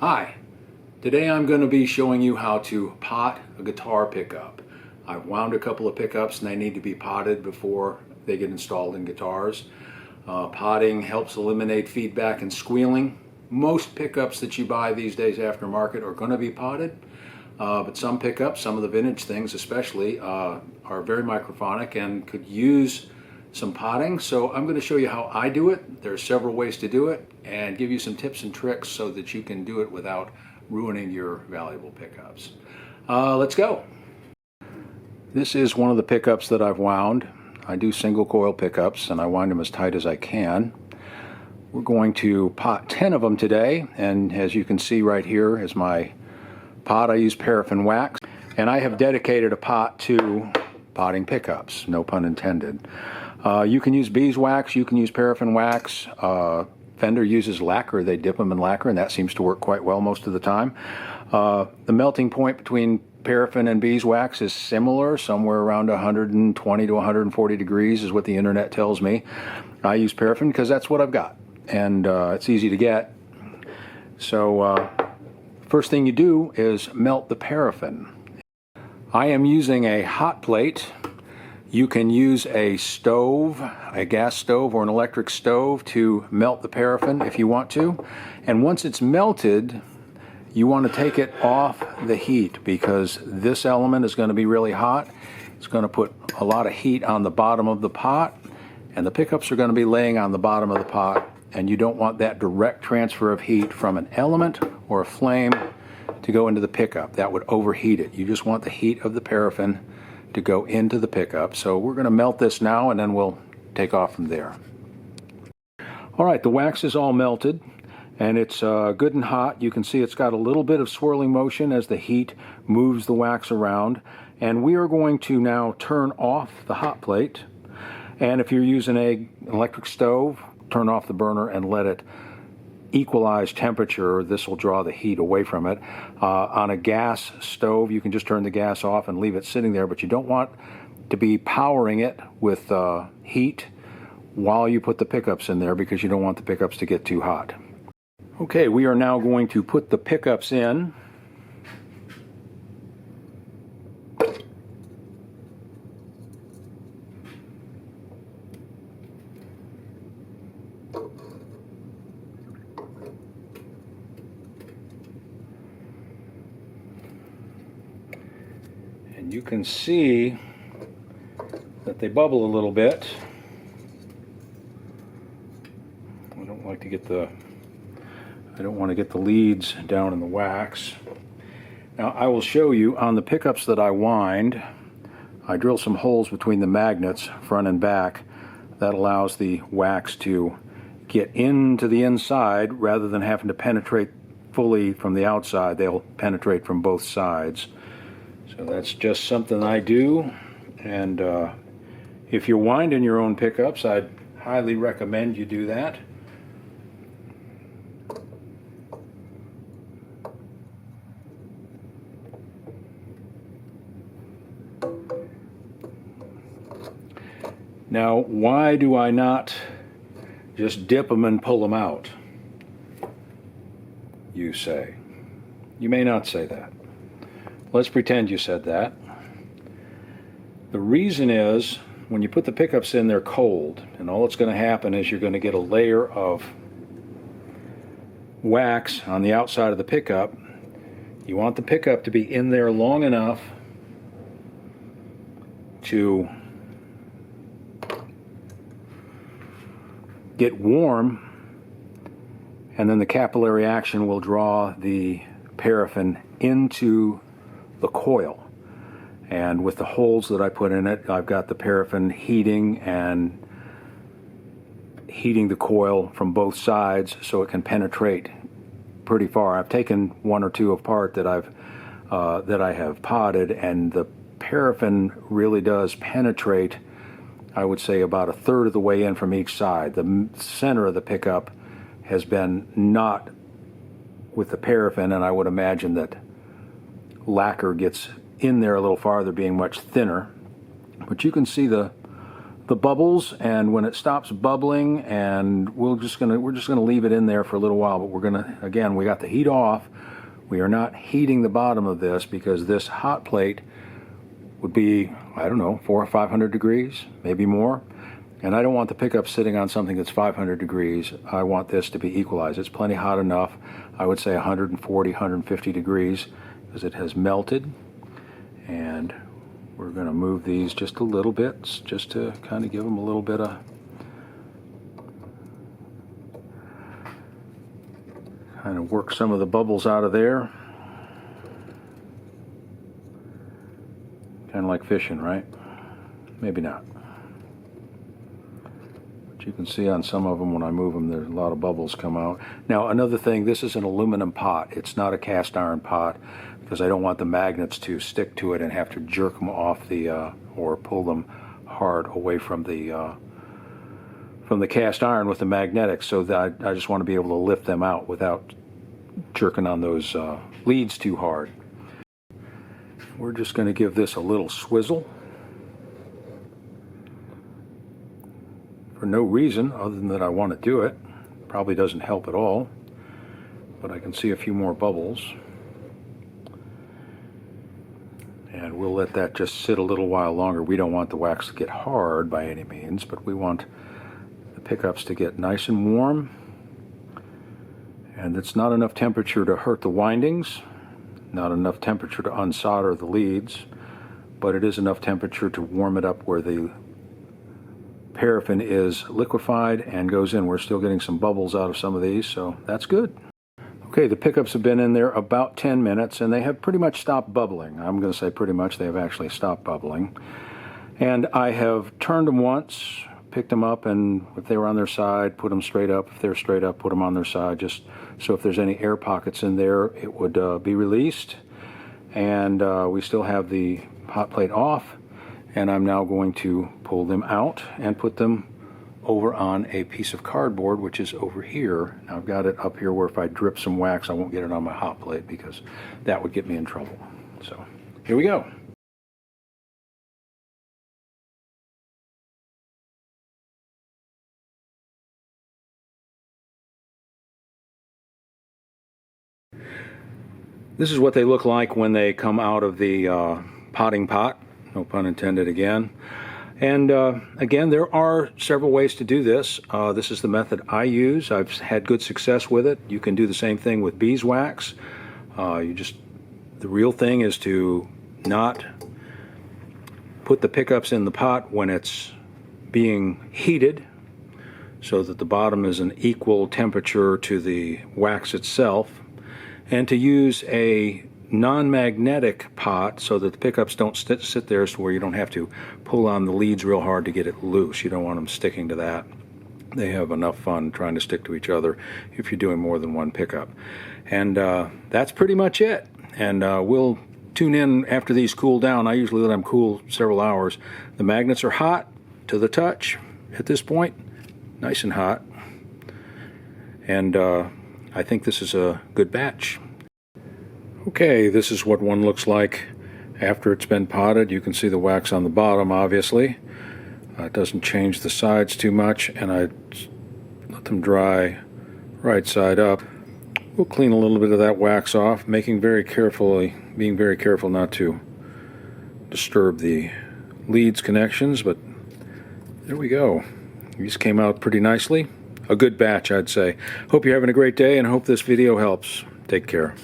Hi, today I'm going to be showing you how to pot a guitar pickup. I've wound a couple of pickups and they need to be potted before they get installed in guitars. Potting helps eliminate feedback and squealing. Most pickups that you buy these days aftermarket are going to be potted, but some pickups, some of the vintage things especially, are very microphonic and could use some potting. So I'm going to show you how I do it. There are several ways to do it and give you some tips and tricks so that you can do it without ruining your valuable pickups. Let's go. This is one of the pickups that I've wound. I do single coil pickups and I wind them as tight as I can. We're going to pot 10 of them today, and as you can see right here is my pot. I use paraffin wax, and I have dedicated a pot to potting pickups, no pun intended. You can use beeswax, you can use paraffin wax. Fender uses lacquer. They dip them in lacquer, and that seems to work quite well most of the time. The melting point between paraffin and beeswax is similar, somewhere around 120 to 140 degrees is what the internet tells me. I use paraffin because that's what I've got, and it's easy to get. So first thing you do is melt the paraffin. I am using a hot plate. You can use a stove, a gas stove or an electric stove to melt the paraffin if you want to. And once it's melted, you want to take it off the heat because this element is going to be really hot. It's going to put a lot of heat on the bottom of the pot, and the pickups are going to be laying on the bottom of the pot, and you don't want that direct transfer of heat from an element or a flame to go into the pickup. That would overheat it. You just want the heat of the paraffin to go into the pickup. So we're going to melt this now and then we'll take off from there. Alright, the wax is all melted and it's good and hot. You can see it's got a little bit of swirling motion as the heat moves the wax around, and we are going to now turn off the hot plate. And if you're using an electric stove, turn off the burner and let it equalize temperature. This will draw the heat away from it. On a gas stove, you can just turn the gas off and leave it sitting there, but you don't want to be powering it with heat while you put the pickups in there because you don't want the pickups to get too hot. Okay, we are now going to put the pickups in. And you can see that they bubble a little bit. I don't want to get the leads down in the wax. Now I will show you on the pickups that I wind, I drill some holes between the magnets front and back. That allows the wax to get into the inside rather than having to penetrate fully from the outside. They'll penetrate from both sides. So that's just something I do, and if you're winding your own pickups, I'd highly recommend you do that. Now, why do I not just dip them and pull them out, you say? You may not say that. Let's pretend you said that. The reason is, when you put the pickups in, they're cold, and all that's going to happen is you're going to get a layer of wax on the outside of the pickup. You want the pickup to be in there long enough to get warm, and then the capillary action will draw the paraffin into the coil. And with the holes that I put in it, I've got the paraffin heating the coil from both sides so it can penetrate pretty far. I've taken one or two apart that I have potted, and the paraffin really does penetrate, I would say, about a third of the way in from each side. The center of the pickup has been not with the paraffin, and I would imagine that lacquer gets in there a little farther, being much thinner. But you can see the the bubbles, and when it stops bubbling, and we're just gonna leave it in there for a little while. But we're gonna, again, we got the heat off. We are not heating the bottom of this because this hot plate would be, I don't know, 400 or 500 degrees, maybe more. And I don't want the pickup sitting on something that's 500 degrees. I want this to be equalized. It's plenty hot enough. I would say 140, 150 degrees because it has melted. And we're going to move these just a little bit, just to kind of give them a little bit of kind of work some of the bubbles out of there. Kind of like fishing, right? Maybe not. But you can see on some of them when I move them, there's a lot of bubbles come out. Now another thing, this is an aluminum pot. It's not a cast iron pot because I don't want the magnets to stick to it and have to jerk them off the, or pull them hard away from the cast iron with the magnetics, so that I just want to be able to lift them out without jerking on those leads too hard. We're just going to give this a little swizzle for no reason other than that I want to do it. Probably doesn't help at all, but I can see a few more bubbles. And we'll let that just sit a little while longer. We don't want the wax to get hard by any means, but we want the pickups to get nice and warm. And it's not enough temperature to hurt the windings, not enough temperature to unsolder the leads, but it is enough temperature to warm it up where the paraffin is liquefied and goes in. We're still getting some bubbles out of some of these, so that's good. Okay, the pickups have been in there about 10 minutes and they have pretty much stopped bubbling. I'm going to say pretty much, they have actually stopped bubbling. And I have turned them once, picked them up, and if they were on their side, put them straight up. If they're straight up, put them on their side, just so if there's any air pockets in there, it would be released. And we still have the hot plate off, and I'm now going to pull them out and put them over on a piece of cardboard, which is over here. Now I've got it up here where if I drip some wax, I won't get it on my hot plate because that would get me in trouble. So here we go. This is what they look like when they come out of the potting pot, no pun intended again. And again, there are several ways to do this. This is the method I use. I've had good success with it. You can do the same thing with beeswax. The real thing is to not put the pickups in the pot when it's being heated, so that the bottom is an equal temperature to the wax itself, and to use a non-magnetic pot so that the pickups don't sit there, so where you don't have to pull on the leads real hard to get it loose. You don't want them sticking to that. They have enough fun trying to stick to each other if you're doing more than one pickup. And that's pretty much it. And we'll tune in after these cool down. I usually let them cool several hours. The magnets are hot to the touch at this point, nice and hot. And I think this is a good batch. Okay, this is what one looks like after it's been potted. You can see the wax on the bottom, obviously. It doesn't change the sides too much, and I let them dry right side up. We'll clean a little bit of that wax off, being very careful not to disturb the leads connections, but there we go. These came out pretty nicely. A good batch, I'd say. Hope you're having a great day, and hope this video helps. Take care.